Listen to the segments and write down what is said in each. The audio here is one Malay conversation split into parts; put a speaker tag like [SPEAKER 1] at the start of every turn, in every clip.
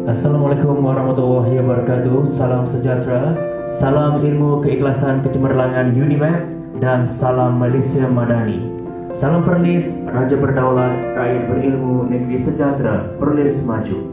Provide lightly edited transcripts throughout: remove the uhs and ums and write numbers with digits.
[SPEAKER 1] Assalamualaikum warahmatullahi wabarakatuh. Salam sejahtera, salam ilmu keikhlasan kecemerlangan UNIMAP dan salam Malaysia Madani. Salam Perlis, Raja Berdaulat, rakyat berilmu, negeri sejahtera, Perlis maju.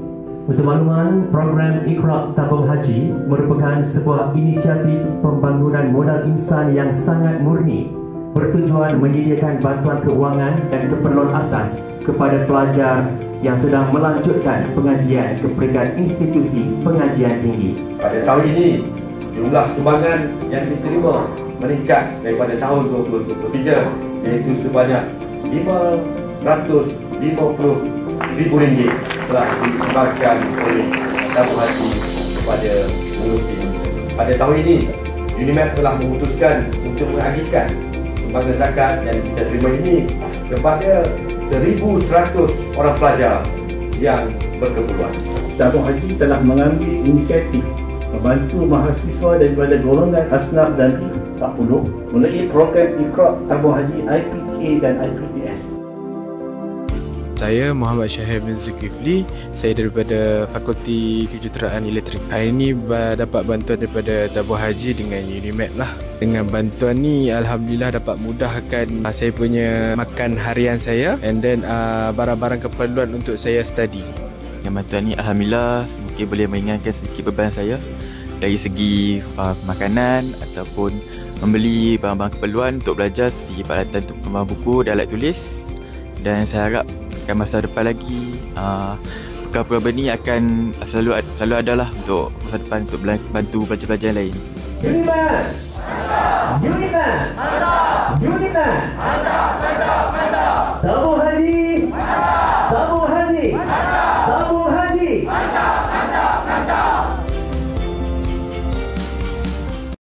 [SPEAKER 1] Untuk makluman, program Iqra' Tabung Haji merupakan sebuah inisiatif pembangunan modal insan yang sangat murni, bertujuan menyediakan bantuan keuangan dan keperluan asas kepada pelajar yang sedang melanjutkan pengajian ke peringkat institusi pengajian tinggi.
[SPEAKER 2] Pada tahun ini, jumlah sumbangan yang diterima meningkat daripada tahun 2023, iaitu sebanyak RM550,000 telah disumbangkan oleh tabung haji kepada pengurus insan. Pada tahun ini, UNIMAP telah memutuskan untuk menagihkan sumbangan zakat yang kita terima ini kepada 1,100 orang pelajar yang berkeperluan.
[SPEAKER 3] Tabung Haji telah mengambil inisiatif membantu mahasiswa daripada golongan asnaf dan R40 melalui program Iqra' Tabung Haji IPTA dan IPTS.
[SPEAKER 4] Saya Muhammad Syahir bin Zulkifli. Saya daripada Fakulti Kejuruteraan Elektrik. Hari ini dapat bantuan daripada Tabung Haji dengan UNIMAP lah. Dengan bantuan ni Alhamdulillah dapat mudahkan saya punya makan harian saya, and then barang-barang keperluan untuk saya study.
[SPEAKER 5] Dengan bantuan ni Alhamdulillah mungkin boleh meringankan sedikit beban saya dari segi makanan ataupun membeli barang-barang keperluan untuk belajar seperti peralatan untuk penambah buku dan alat tulis. Dan saya harap masa depan lagi program-program ni akan selalu ada lah untuk masa depan untuk bantu pelajar-pelajar lain.
[SPEAKER 1] UNIMAP! UNIMAP! UNIMAP! Tabung Haji! Tabung Haji! Tabung Haji!